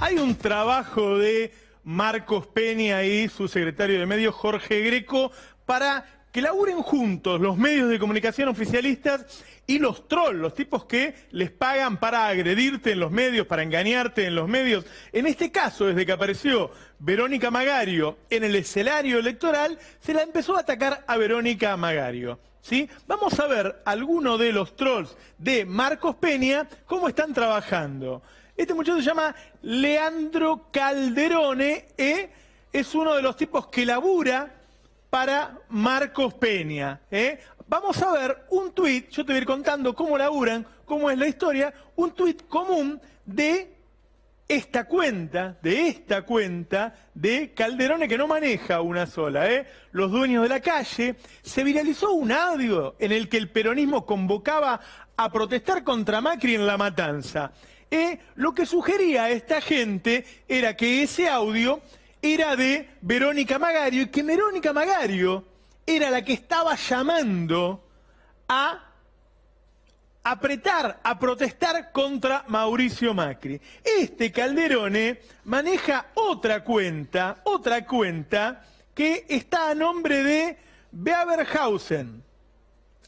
Hay un trabajo de Marcos Peña y su secretario de medios, Jorge Greco, para que laburen juntos los medios de comunicación oficialistas y los trolls, los tipos que les pagan para agredirte en los medios, para engañarte en los medios. En este caso, desde que apareció Verónica Magario en el escenario electoral, se la empezó a atacar a Verónica Magario, ¿sí? Vamos a ver algunos de los trolls de Marcos Peña, cómo están trabajando. Este muchacho se llama Leandro Calderone, es uno de los tipos que labura para Marcos Peña. Vamos a ver un tuit, yo te voy a ir contando cómo laburan, cómo es la historia, un tuit común de esta cuenta de Calderone, que no maneja una sola, los dueños de la calle. Se viralizó un audio en el que el peronismo convocaba a protestar contra Macri en La Matanza. Lo que sugería a esta gente era que ese audio era de Verónica Magario y que Verónica Magario era la que estaba llamando a apretar, a protestar contra Mauricio Macri. Este Calderone maneja otra cuenta que está a nombre de Beaverhausen.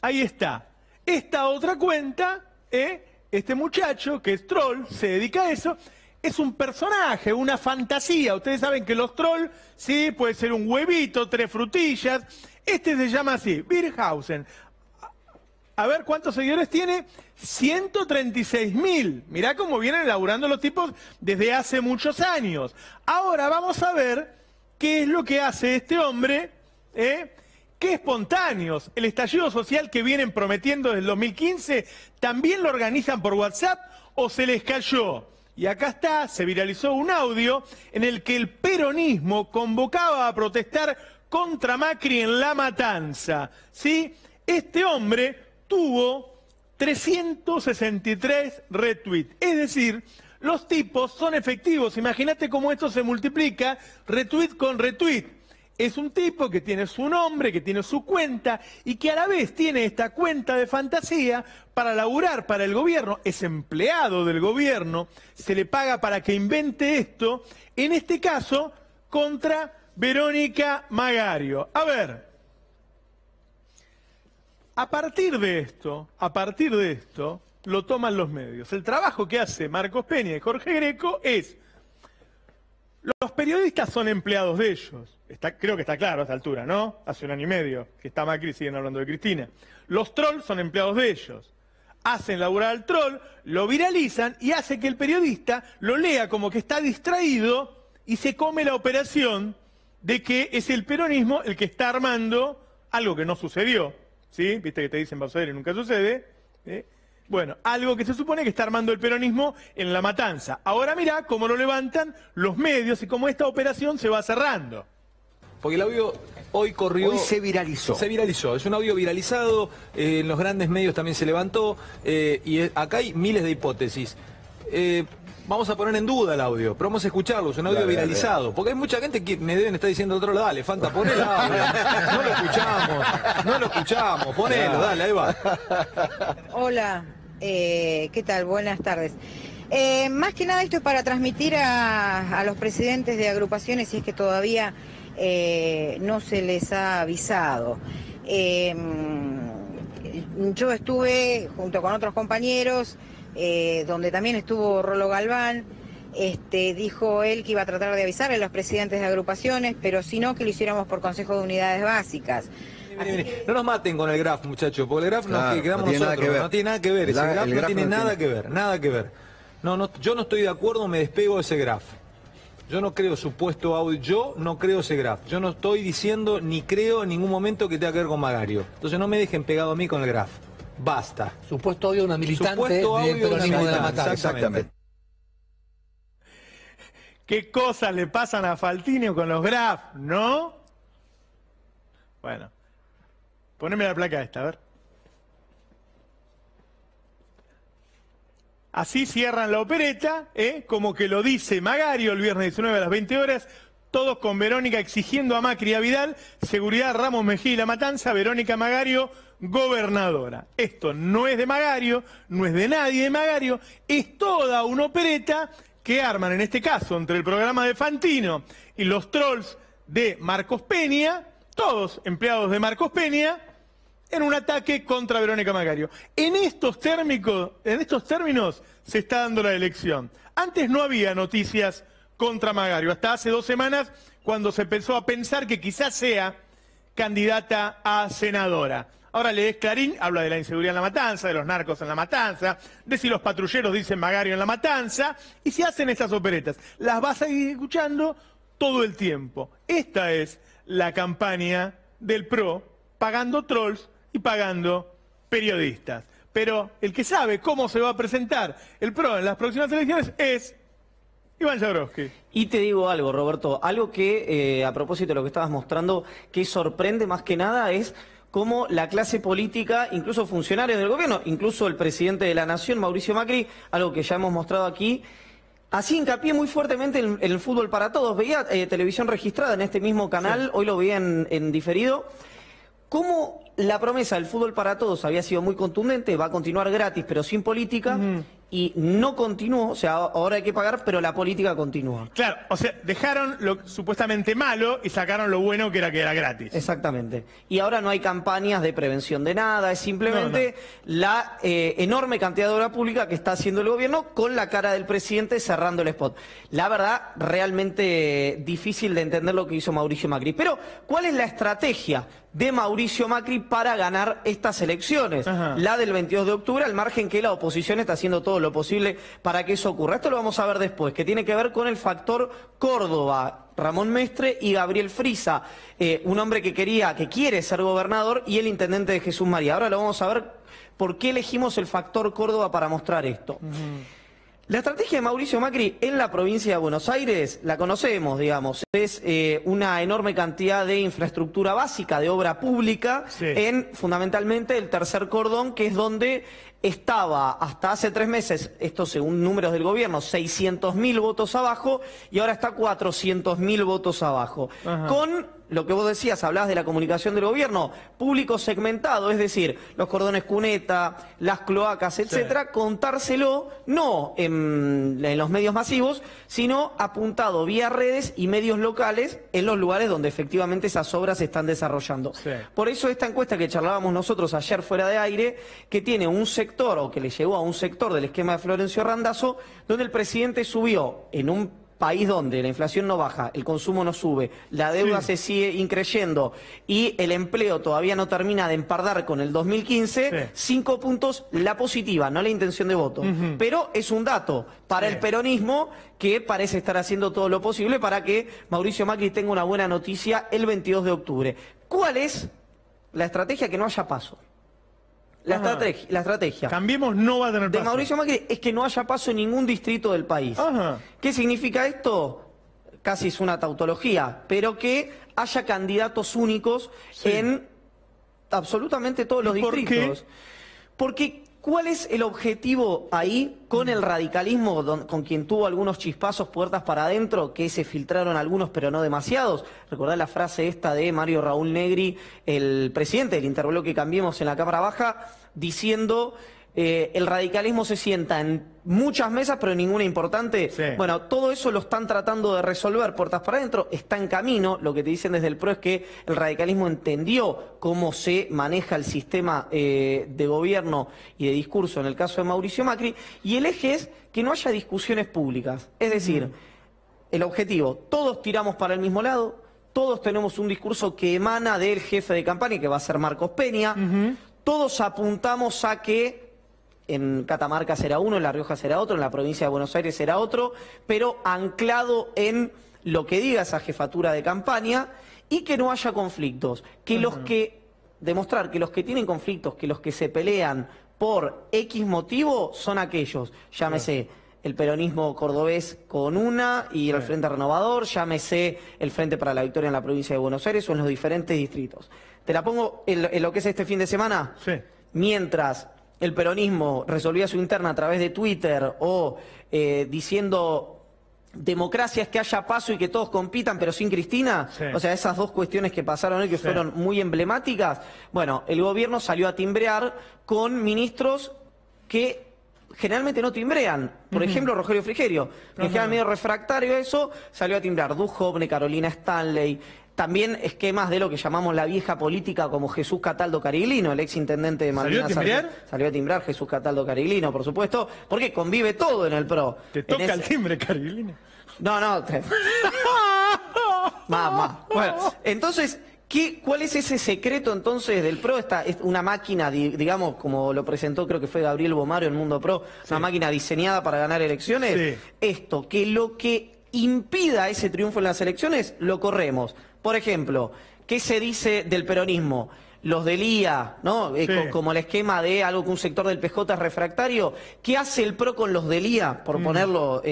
Ahí está. Esta otra cuenta, este muchacho, que es troll, se dedica a eso, es un personaje, una fantasía. Ustedes saben que los trolls, sí, puede ser un huevito, 3 frutillas. Este se llama así, Beaverhausen. A ver cuántos seguidores tiene, 136.000. Mirá cómo vienen laburando los tipos desde hace muchos años. Ahora vamos a ver qué es lo que hace este hombre, qué espontáneos. El estallido social que vienen prometiendo desde el 2015, ¿también lo organizan por WhatsApp o se les cayó? Y acá está, se viralizó un audio en el que el peronismo convocaba a protestar contra Macri en La Matanza, ¿sí? Este hombre tuvo 363 retweets, es decir, los tipos son efectivos. Imagínate cómo esto se multiplica, retweet con retweet. Es un tipo que tiene su nombre, que tiene su cuenta y que a la vez tiene esta cuenta de fantasía para laburar para el gobierno. Es empleado del gobierno, se le paga para que invente esto, en este caso contra Verónica Magario. A ver, a partir de esto, lo toman los medios. El trabajo que hace Marcos Peña y Jorge Greco es: los periodistas son empleados de ellos. Creo que está claro a esta altura, ¿no? Hace 1 año y medio que está Macri y siguen hablando de Cristina. Los trolls son empleados de ellos. Hacen laburar al troll, lo viralizan y hace que el periodista lo lea como que está distraído y se come la operación de que es el peronismo el que está armando algo que no sucedió. ¿Sí? Viste que te dicen va a suceder y nunca sucede. Bueno, algo que se supone que está armando el peronismo en La Matanza. Ahora mirá cómo lo levantan los medios y cómo esta operación se va cerrando. Porque el audio hoy corrió... Hoy se viralizó. Se viralizó, es un audio viralizado, en los grandes medios también se levantó, y acá hay miles de hipótesis. Vamos a poner en duda el audio, pero vamos a escucharlo, es un audio viralizado. Porque hay mucha gente que me deben estar diciendo otro lado, dale, Fanta, pon el audio. No lo escuchamos, ponelo, dale, ahí va. Hola, ¿qué tal? Buenas tardes. Más que nada esto es para transmitir a los presidentes de agrupaciones, si es que todavía no se les ha avisado. Yo estuve junto con otros compañeros, donde también estuvo Rolo Galván. Dijo él que iba a tratar de avisar a los presidentes de agrupaciones, pero si no, que lo hiciéramos por Consejo de Unidades Básicas. Vení. No nos maten con el graf, muchachos, porque el graf nos quedamos no tiene nosotros, no tiene nada que ver, ese graf no tiene nada que ver, nada que ver. No, yo no estoy de acuerdo, me despego de ese graf. Yo no creo supuesto audio, yo no creo ese graf. Yo no estoy diciendo ni creo en ningún momento que tenga que ver con Magario. Entonces no me dejen pegado a mí con el graf. Basta. Supuesto audio de una militante Supuesto audio del peronismo de La Matanza. Exactamente. ¿Qué cosas le pasan a Faltinio con los graf, no? Bueno, poneme la placa esta, a ver. Así cierran la opereta, como que lo dice Magario el viernes 19 a las 20 horas, todos con Verónica exigiendo a Macri y a Vidal, seguridad Ramos Mejía y La Matanza, Verónica Magario, gobernadora. Esto no es de Magario, no es de nadie de Magario, es toda una opereta que arman, en este caso, entre el programa de Fantino y los trolls de Marcos Peña, todos empleados de Marcos Peña, en un ataque contra Verónica Macario. En estos términos se está dando la elección. Antes no había noticias contra Macario, hasta hace 2 semanas, cuando se empezó a pensar que quizás sea candidata a senadora. Ahora lees Clarín, habla de la inseguridad en La Matanza, de los narcos en La Matanza, de si los patrulleros dicen Macario en La Matanza, y se hacen estas operetas. Las vas a ir escuchando todo el tiempo. Esta es la campaña del PRO, pagando trolls y pagando periodistas. Pero el que sabe cómo se va a presentar el PRO en las próximas elecciones es Iván Jabrowski. Y te digo algo, Roberto, algo que a propósito de lo que estabas mostrando, que sorprende más que nada es cómo la clase política, incluso funcionarios del gobierno, incluso el presidente de la Nación, Mauricio Macri, algo que ya hemos mostrado aquí, hacía hincapié muy fuertemente en el fútbol para todos. Veía televisión registrada en este mismo canal, sí. Hoy lo veía en diferido, cómo la promesa del fútbol para todos había sido muy contundente, va a continuar gratis pero sin política, y no continuó, o sea, ahora hay que pagar, pero la política continúa. Claro, o sea, dejaron lo supuestamente malo y sacaron lo bueno que era gratis. Exactamente. Y ahora no hay campañas de prevención de nada, es simplemente la enorme cantidad de obra pública que está haciendo el gobierno con la cara del presidente cerrando el spot. La verdad, realmente difícil de entender lo que hizo Mauricio Macri. Pero, ¿cuál es la estrategia de Mauricio Macri para ganar estas elecciones? La del 22 de octubre, al margen que la oposición está haciendo todo lo posible para que eso ocurra. Esto lo vamos a ver después, que tiene que ver con el factor Córdoba, Ramón Mestre y Gabriel Friza, un hombre que quiere ser gobernador, y el intendente de Jesús María. Ahora lo vamos a ver por qué elegimos el factor Córdoba para mostrar esto. La estrategia de Mauricio Macri en la provincia de Buenos Aires, la conocemos, digamos, es una enorme cantidad de infraestructura básica, de obra pública, sí, en fundamentalmente el tercer cordón, que es donde estaba hasta hace 3 meses, esto según números del gobierno, 600.000 votos abajo, y ahora está 400.000 votos abajo. Con lo que vos decías, hablabas de la comunicación del gobierno, público segmentado, es decir, los cordones cuneta, las cloacas, etcétera, sí, contárselo no en los medios masivos, sino apuntado vía redes y medios locales en los lugares donde efectivamente esas obras se están desarrollando. Sí. Por eso esta encuesta que charlábamos nosotros ayer fuera de aire, que tiene un sector, o que le llegó a un sector del esquema de Florencio Randazzo, donde el presidente subió en un país donde la inflación no baja, el consumo no sube, la deuda se sigue increyendo y el empleo todavía no termina de empardar con el 2015, 5 puntos la positiva, no la intención de voto. Pero es un dato para el peronismo que parece estar haciendo todo lo posible para que Mauricio Macri tenga una buena noticia el 22 de octubre. ¿Cuál es la estrategia? Que no haya paso. La estrategia. Cambiemos no va a tener paso. De Mauricio Macri es que no haya paso en ningún distrito del país. ¿Qué significa esto? Casi es una tautología, pero que haya candidatos únicos en absolutamente todos los distritos. Porque ¿cuál es el objetivo ahí con el radicalismo, con quien tuvo algunos chispazos puertas para adentro, que se filtraron algunos pero no demasiados? Recordá la frase esta de Mario Raúl Negri, el presidente del interbloque Cambiemos en la Cámara Baja, diciendo el radicalismo se sienta en muchas mesas pero ninguna importante. Sí. Bueno, todo eso lo están tratando de resolver puertas para adentro, está en camino. Lo que te dicen desde el PRO es que el radicalismo entendió cómo se maneja el sistema de gobierno y de discurso en el caso de Mauricio Macri, y el eje es que no haya discusiones públicas. Es decir, el objetivo, todos tiramos para el mismo lado, todos tenemos un discurso que emana del jefe de campaña, que va a ser Marcos Peña, todos apuntamos a que en Catamarca será uno, en La Rioja será otro, en la provincia de Buenos Aires será otro, pero anclado en lo que diga esa jefatura de campaña, y que no haya conflictos. Que demostrar que los que tienen conflictos, que los que se pelean por X motivo son aquellos, llámese el peronismo cordobés con una y el Frente Renovador, llámese el Frente para la Victoria en la provincia de Buenos Aires o en los diferentes distritos. Te la pongo en lo que es este fin de semana. Mientras el peronismo resolvía su interna a través de Twitter o diciendo democracia es que haya paso y que todos compitan pero sin Cristina, o sea, esas dos cuestiones que pasaron hoy que fueron muy emblemáticas, bueno, el gobierno salió a timbrear con ministros que generalmente no timbrean. Por ejemplo, Rogelio Frigerio, que queda medio refractario a eso, salió a timbrar. Duhovne, Carolina Stanley. También esquemas de lo que llamamos la vieja política, como Jesús Cataldo Cariglino, el ex intendente de Malvinas. ¿Salió a timbrar Jesús Cataldo Cariglino, por supuesto, porque convive todo en el PRO. ¿Te toca el timbre, Cariglino? No. Más. Bueno, entonces, ¿cuál es ese secreto entonces del PRO? Es una máquina, digamos, como lo presentó creo que fue Gabriel Bomaro en Mundo PRO, una máquina diseñada para ganar elecciones. Sí. Esto, que lo que impida ese triunfo en las elecciones, lo corremos. Por ejemplo, ¿qué se dice del peronismo? Los del IA, ¿no? Como el esquema de algo que un sector del PJ es refractario. ¿Qué hace el PRO con los del IA? Por ponerlo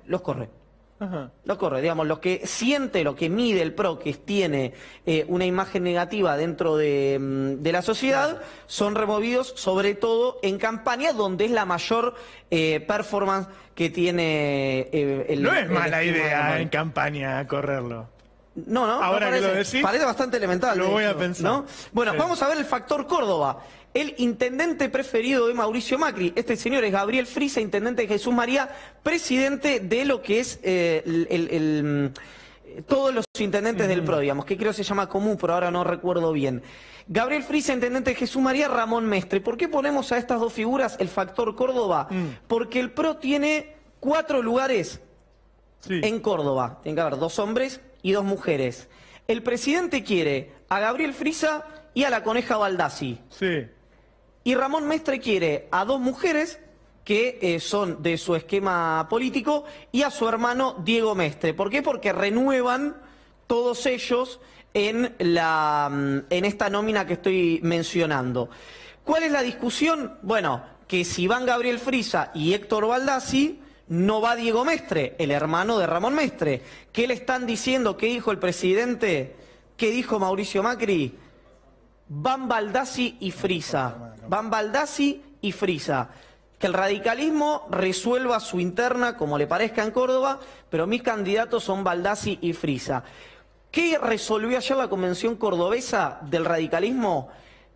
los corre. Ajá. Los corre, digamos, lo que siente, lo que mide el PRO, que tiene una imagen negativa dentro de la sociedad, son removidos, sobre todo en campaña, donde es la mayor performance que tiene No es mala idea en campaña correrlo. No, Ahora parece, que lo decís, parece bastante elemental. lo voy a pensar. ¿No? Bueno, Sí. vamos a ver el factor Córdoba. El intendente preferido de Mauricio Macri. Este señor es Gabriel Frisa, intendente de Jesús María, presidente de lo que es todos los intendentes del PRO, digamos, que creo se llama común, pero ahora no recuerdo bien. Gabriel Frisa, intendente de Jesús María, Ramón Mestre. ¿Por qué ponemos a estas dos figuras el factor Córdoba? Porque el PRO tiene 4 lugares en Córdoba. Tiene que haber 2 hombres y 2 mujeres. El presidente quiere a Gabriel Frisa y a la Coneja Baldassi. Sí. Y Ramón Mestre quiere a 2 mujeres que son de su esquema político y a su hermano Diego Mestre. ¿Por qué? Porque renuevan todos ellos en esta nómina que estoy mencionando. ¿Cuál es la discusión? Bueno, que si van Gabriel Frisa y Héctor Baldassi, no va Diego Mestre, el hermano de Ramón Mestre. ¿Qué le están diciendo? ¿Qué dijo el presidente? ¿Qué dijo Mauricio Macri? Van Baldassi y Frisa. Van Baldassi y Frisa. Que el radicalismo resuelva su interna como le parezca en Córdoba, pero mis candidatos son Baldassi y Frisa. ¿Qué resolvió ayer la convención cordobesa del radicalismo?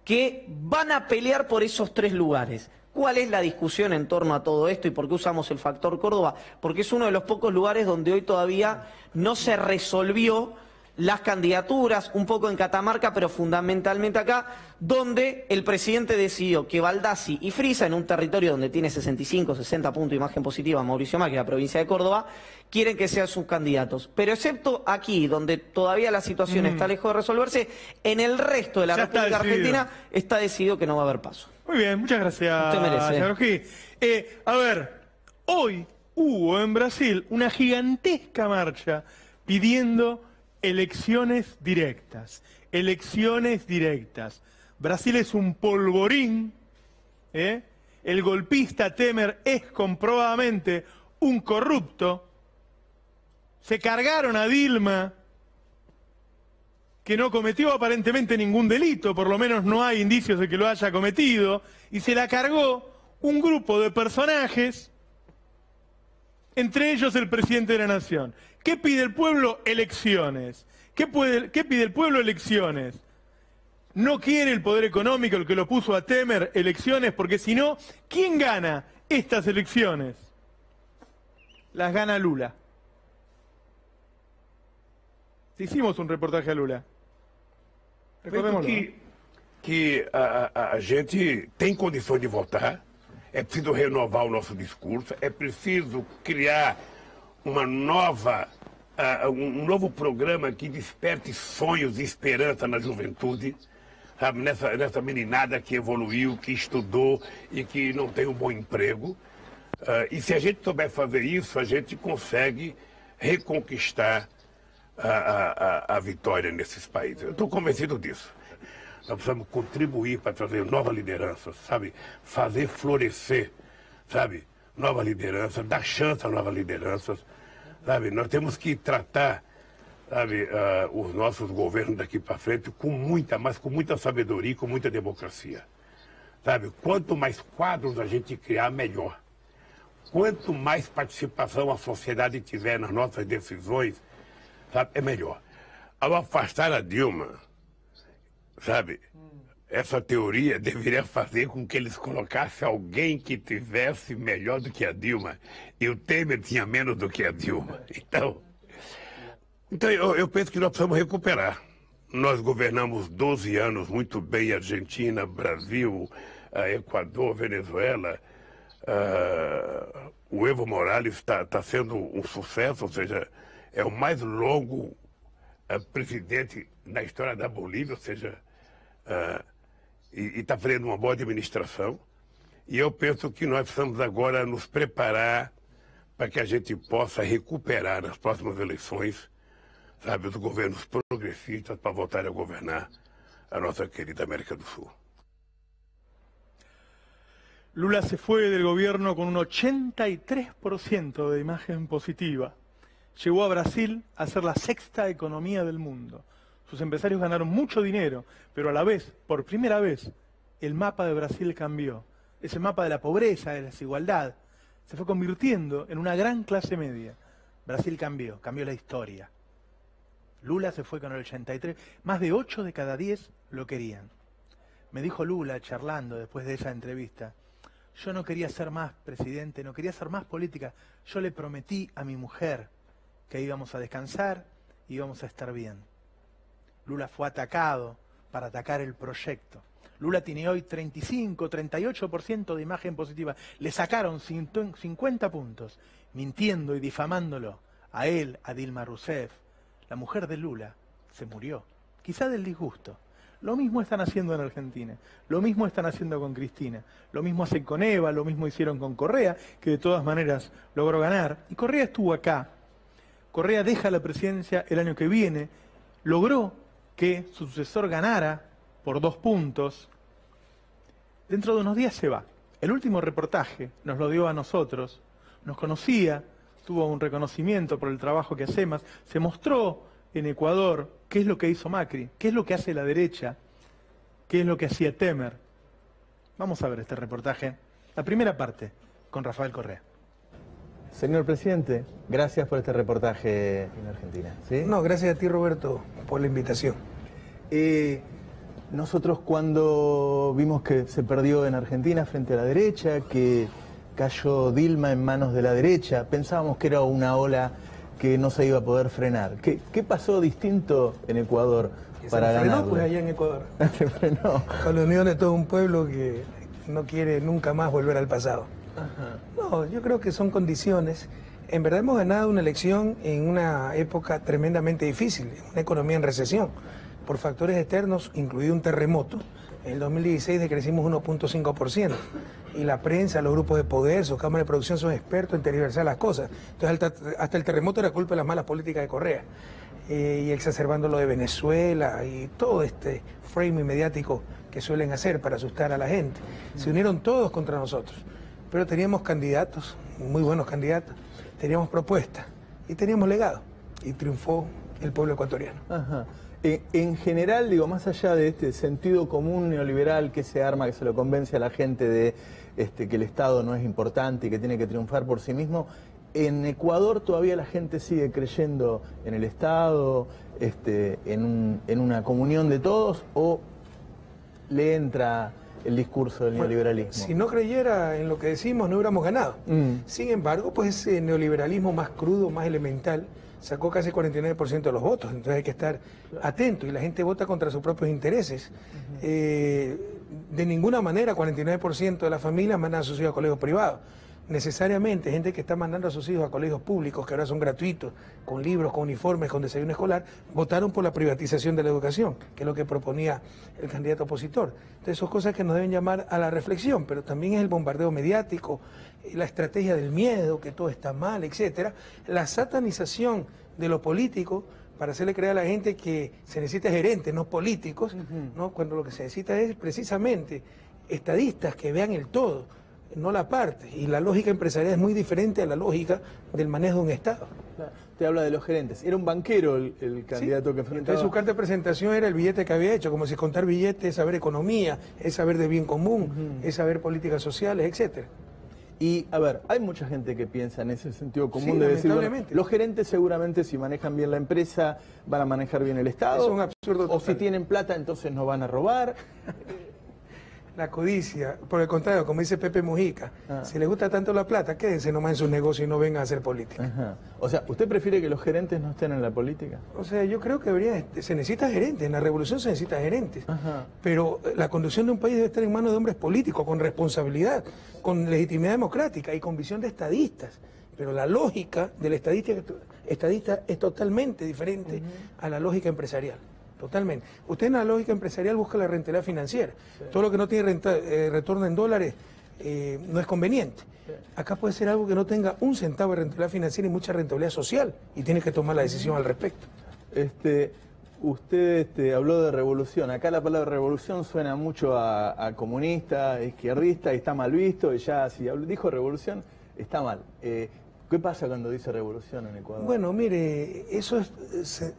Que van a pelear por esos 3 lugares. ¿Cuál es la discusión en torno a todo esto y por qué usamos el factor Córdoba? Porque es uno de los pocos lugares donde hoy todavía no se resolvió las candidaturas, un poco en Catamarca, pero fundamentalmente acá, donde el presidente decidió que Baldassi y Frisa, en un territorio donde tiene 65, 60 puntos de imagen positiva Mauricio Macri, la provincia de Córdoba, quieren que sean sus candidatos. Pero excepto aquí, donde todavía la situación está lejos de resolverse, en el resto de la República Argentina está decidido que no va a haber paso. Muy bien, muchas gracias. Usted merece. Yarojí. A ver, hoy hubo en Brasil una gigantesca marcha pidiendo elecciones directas. Elecciones directas. Brasil es un polvorín. El golpista Temer es comprobadamente un corrupto. Se cargaron a Dilma, que no cometió aparentemente ningún delito, por lo menos no hay indicios de que lo haya cometido, y se la cargó un grupo de personajes, entre ellos el presidente de la Nación. ¿Qué pide el pueblo? Elecciones. ¿Qué pide el pueblo? Elecciones. No quiere el poder económico, el que lo puso a Temer, elecciones, porque si no, ¿quién gana estas elecciones? Las gana Lula. Hicimos un reportaje a Lula. Recordémoslo. Que a gente tem condições de votar, é preciso renovar o nosso discurso, é preciso criar uma nova, um novo programa que desperte sonhos e esperança na juventude, sabe? Nessa meninada que evoluiu, que estudou e que não tem um bom emprego. E se a gente souber fazer isso, a gente consegue reconquistar a vitória nesses países. Eu estou convencido disso. Nós precisamos contribuir para trazer nova liderança, sabe? Fazer florescer, sabe? Nova liderança, dar chance a novas lideranças, sabe? Nós temos que tratar, sabe, os nossos governos daqui para frente com muita sabedoria e com muita democracia, sabe? Quanto mais quadros a gente criar, melhor. Quanto mais participação a sociedade tiver nas nossas decisões, sabe, é melhor. Ao afastar a Dilma, sabe, essa teoria deveria fazer com que eles colocassem alguém que tivesse melhor do que a Dilma. E o Temer tinha menos do que a Dilma. Então eu penso que nós precisamos recuperar. Nós governamos 12 anos muito bem Argentina, Brasil, Equador, Venezuela. O Evo Morales está sendo um sucesso, ou seja, é o mais longo presidente na história da Bolívia, ou seja, e está fazendo uma boa administração. E eu penso que nós precisamos agora nos preparar para que a gente possa recuperar nas próximas eleições, sabe, os governos progressistas para voltarem a governar a nossa querida América do Sul. Lula se fue del gobierno con un 83% de imagen positiva. Llegó a Brasil a ser la sexta economía del mundo. Sus empresarios ganaron mucho dinero, pero a la vez, por primera vez, el mapa de Brasil cambió. Ese mapa de la pobreza, de la desigualdad, se fue convirtiendo en una gran clase media. Brasil cambió la historia. Lula se fue con el 83%, más de 8 de cada 10 lo querían. Me dijo Lula, charlando después de esa entrevista, yo no quería ser más presidente, no quería hacer más política. Yo le prometí a mi mujer que íbamos a descansar y íbamos a estar bien. Lula fue atacado para atacar el proyecto. Lula tiene hoy 35, 38% de imagen positiva. Le sacaron 50 puntos, mintiendo y difamándolo. A él, a Dilma Rousseff. La mujer de Lula se murió, quizá del disgusto. Lo mismo están haciendo en Argentina, lo mismo están haciendo con Cristina, lo mismo hacen con Eva, lo mismo hicieron con Correa, que de todas maneras logró ganar. Y Correa estuvo acá. Correa deja la presidencia el año que viene, logró que su sucesor ganara por 2 puntos. Dentro de unos días se va. El último reportaje nos lo dio a nosotros, nos conocía, tuvo un reconocimiento por el trabajo que hacemos, se mostró en Ecuador qué es lo que hizo Macri, qué es lo que hace la derecha, qué es lo que hacía Temer. Vamos a ver este reportaje, la primera parte, con Rafael Correa. Señor presidente, gracias por este reportaje en Argentina. ¿Sí? No, gracias a ti, Roberto, por la invitación. Nosotros cuando vimos que se perdió en Argentina frente a la derecha, que cayó Dilma en manos de la derecha, pensábamos que era una ola que no se iba a poder frenar. ¿Qué pasó distinto en Ecuador para ganarla? ganarla? Pues allá en Ecuador. Se frenó. Con la unión de todo un pueblo que no quiere nunca más volver al pasado. Ajá. No, yo creo que son condiciones. En verdad hemos ganado una elección en una época tremendamente difícil, en una economía en recesión, por factores externos, incluido un terremoto. En el 2016 decrecimos 1.5%. Y la prensa, los grupos de poder, sus cámaras de producción son expertos en tergiversar las cosas. Entonces hasta el terremoto era culpa de las malas políticas de Correa. Y exacerbando lo de Venezuela y todo este framing mediático que suelen hacer para asustar a la gente. Se unieron todos contra nosotros. Pero teníamos candidatos, muy buenos candidatos, teníamos propuestas y teníamos legado. Y triunfó el pueblo ecuatoriano. Ajá. En general, digo, más allá de este sentido común neoliberal que se arma, que se lo convence a la gente de que el Estado no es importante y que tiene que triunfar por sí mismo, en Ecuador todavía la gente sigue creyendo en el Estado, en una comunión de todos, o le entra el discurso del neoliberalismo. Si no creyera en lo que decimos, no hubiéramos ganado. Sin embargo, pues ese neoliberalismo más crudo, más elemental, sacó casi 49% de los votos, entonces hay que estar atento y la gente vota contra sus propios intereses. De ninguna manera 49% de las familias mandan a sus hijos a colegios privados. Necesariamente gente que está mandando a sus hijos a colegios públicos, que ahora son gratuitos, con libros, con uniformes, con desayuno escolar, votaron por la privatización de la educación, que es lo que proponía el candidato opositor. Entonces son cosas que nos deben llamar a la reflexión, pero también es el bombardeo mediático, la estrategia del miedo, que todo está mal, etcétera, la satanización de lo político para hacerle creer a la gente que se necesita gerentes, no políticos, ¿no? Cuando lo que se necesita es precisamente estadistas que vean el todo, no la parte, y la lógica empresarial es muy diferente a la lógica del manejo de un Estado. Te habla de los gerentes. Era un banquero el candidato que enfrentaba. Entonces su carta de presentación era el billete que había hecho, como si contar billetes es saber economía, es saber de bien común, es saber políticas sociales, etcétera. Y, a ver, hay mucha gente que piensa en ese sentido común Sí, de decir, bueno, lamentablemente. los gerentes seguramente si manejan bien la empresa van a manejar bien el Estado. Es un absurdo O total. si tienen plata entonces no van a robar. La codicia, por el contrario, como dice Pepe Mujica, si les gusta tanto la plata, quédense nomás en sus negocios y no vengan a hacer política. Ajá. O sea, ¿usted prefiere que los gerentes no estén en la política? O sea, yo creo que se necesita gerentes, en la revolución se necesita gerentes, pero la conducción de un país debe estar en manos de hombres políticos, con responsabilidad, con legitimidad democrática y con visión de estadistas. Pero la lógica del estadista es totalmente diferente a la lógica empresarial. Totalmente. Usted en la lógica empresarial busca la rentabilidad financiera. Sí. Todo lo que no tiene retorno en dólares no es conveniente. Sí. Acá puede ser algo que no tenga un centavo de rentabilidad financiera y mucha rentabilidad social, y tiene que tomar la decisión al respecto. Usted habló de revolución. Acá la palabra revolución suena mucho a comunista, izquierdista, y está mal visto, y ya si dijo revolución, está mal. ¿Qué pasa cuando dice revolución en Ecuador? Bueno, mire, eso es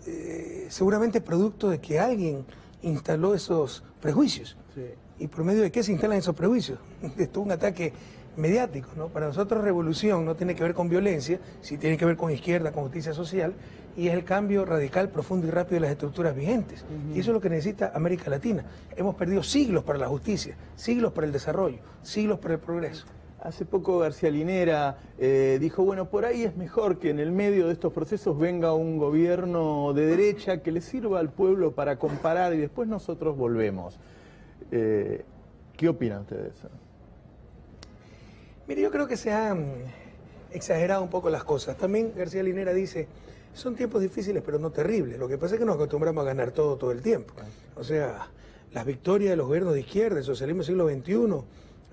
seguramente producto de que alguien instaló esos prejuicios. Sí. ¿Y por medio de qué se instalan esos prejuicios? Esto es un ataque mediático, ¿no? Para nosotros revolución no tiene que ver con violencia, sí tiene que ver con izquierda, con justicia social, y es el cambio radical, profundo y rápido de las estructuras vigentes. Y eso es lo que necesita América Latina. Hemos perdido siglos para la justicia, siglos para el desarrollo, siglos para el progreso. Hace poco García Linera dijo, bueno, por ahí es mejor que en el medio de estos procesos venga un gobierno de derecha que le sirva al pueblo para comparar y después nosotros volvemos. ¿Qué opina usted de eso? Mire, yo creo que se han exagerado un poco las cosas. También García Linera dice, son tiempos difíciles pero no terribles. Lo que pasa es que nos acostumbramos a ganar todo el tiempo. O sea, las victorias de los gobiernos de izquierda, el socialismo del siglo XXI,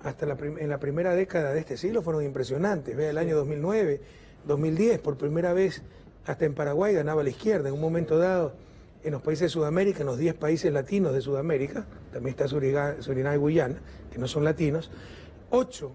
hasta en la primera década de este siglo fueron impresionantes. Vea el año 2009, 2010, por primera vez hasta en Paraguay ganaba la izquierda. En un momento dado, en los países de Sudamérica, en los 10 países latinos de Sudamérica, también está Surinam y Guyana, que no son latinos, 8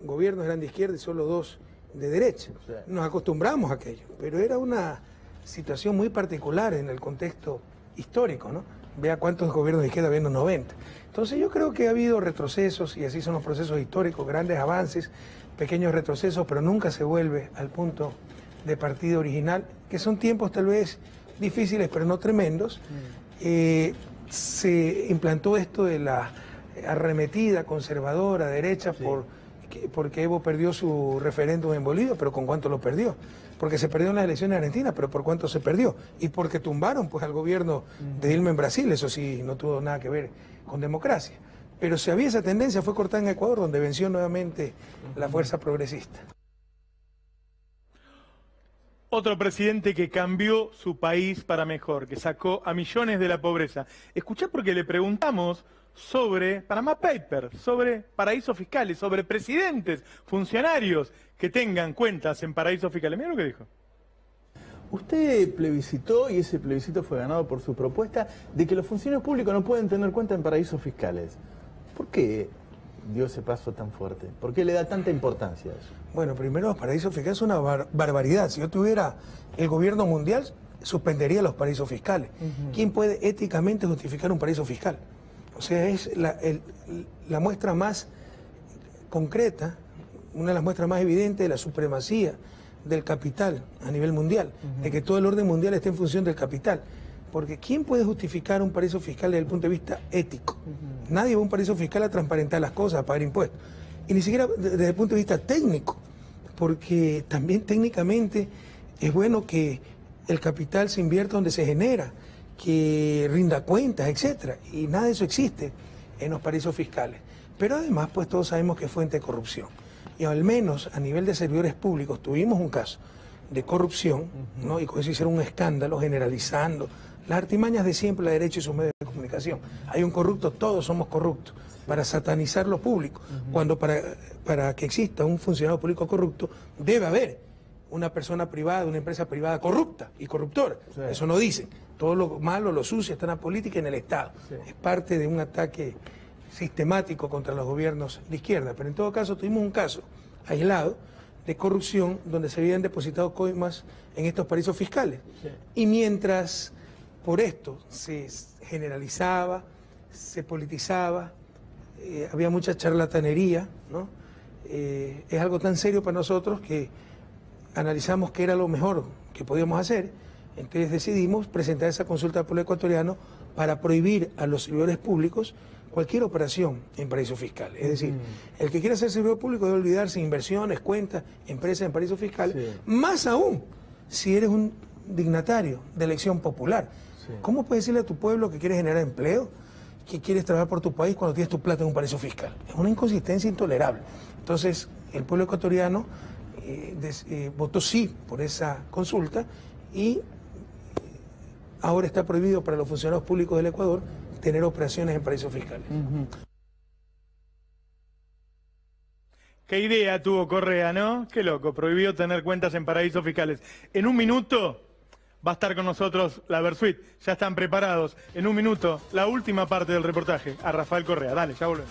gobiernos eran de izquierda y solo 2 de derecha. Nos acostumbramos a aquello, pero era una situación muy particular en el contexto histórico, ¿no? Vea cuántos gobiernos de izquierda había en los 90. Entonces yo creo que ha habido retrocesos, y así son los procesos históricos, grandes avances, pequeños retrocesos, pero nunca se vuelve al punto de partida original, que son tiempos tal vez difíciles, pero no tremendos. Se implantó esto de la arremetida conservadora derecha porque Evo perdió su referéndum en Bolivia, pero ¿con cuánto lo perdió? Porque se perdió en las elecciones argentinas, pero ¿por cuánto se perdió? Y porque tumbaron pues al gobierno de Dilma en Brasil, eso sí, no tuvo nada que ver con democracia. Pero si había esa tendencia, fue cortada en Ecuador, donde venció nuevamente la fuerza progresista. Otro presidente que cambió su país para mejor, que sacó a millones de la pobreza. Escuché porque le preguntamos sobre Panama Papers, sobre paraísos fiscales, sobre presidentes, funcionarios que tengan cuentas en paraísos fiscales. Mira lo que dijo. Usted plebiscitó, y ese plebiscito fue ganado por su propuesta, de que los funcionarios públicos no pueden tener cuenta en paraísos fiscales. ¿Por qué dio ese paso tan fuerte? ¿Por qué le da tanta importancia a eso? Bueno, primero, los paraísos fiscales es una barbaridad. Si yo tuviera el gobierno mundial, suspendería los paraísos fiscales. ¿Quién puede éticamente justificar un paraíso fiscal? O sea, es la muestra más concreta, una de las muestras más evidentes de la supremacía del capital a nivel mundial, de que todo el orden mundial está en función del capital. Porque ¿quién puede justificar un paraíso fiscal desde el punto de vista ético? Nadie va a un paraíso fiscal a transparentar las cosas, a pagar impuestos. Y ni siquiera desde el punto de vista técnico, porque también técnicamente es bueno que el capital se invierta donde se genera, que rinda cuentas, etcétera. Y nada de eso existe en los paraísos fiscales. Pero además, pues todos sabemos que es fuente de corrupción. Y al menos a nivel de servidores públicos tuvimos un caso de corrupción, ¿no? Y con eso hicieron un escándalo generalizando las artimañas de siempre, la derecha y sus medios de comunicación. Hay un corrupto, todos somos corruptos, para satanizar lo público. Cuando para que exista un funcionario público corrupto, debe haber una persona privada, una empresa privada corrupta y corruptora. Sí. Eso no dicen. Todo lo malo, lo sucio está en la política y en el Estado. Sí. Es parte de un ataque sistemático contra los gobiernos de izquierda. Pero en todo caso tuvimos un caso aislado de corrupción donde se habían depositado coimas en estos paraísos fiscales. Sí. Y mientras por esto se generalizaba, se politizaba, había mucha charlatanería, ¿no? Es algo tan serio para nosotros que analizamos qué era lo mejor que podíamos hacer. Entonces decidimos presentar esa consulta al pueblo ecuatoriano para prohibir a los servidores públicos cualquier operación en paraíso fiscal. Es decir, el que quiera ser servidor público debe olvidarse inversiones, cuentas, empresas en paraísos fiscales, más aún si eres un dignatario de elección popular. ¿Cómo puedes decirle a tu pueblo que quieres generar empleo, que quieres trabajar por tu país cuando tienes tu plata en un paraíso fiscal? Es una inconsistencia intolerable. Entonces, el pueblo ecuatoriano votó sí por esa consulta y ahora está prohibido para los funcionarios públicos del Ecuador tener operaciones en paraísos fiscales. Qué idea tuvo Correa, ¿no? Qué loco, prohibió tener cuentas en paraísos fiscales. En un minuto va a estar con nosotros la Versuit. Ya están preparados. En un minuto, la última parte del reportaje. A Rafael Correa. Dale, ya volvemos.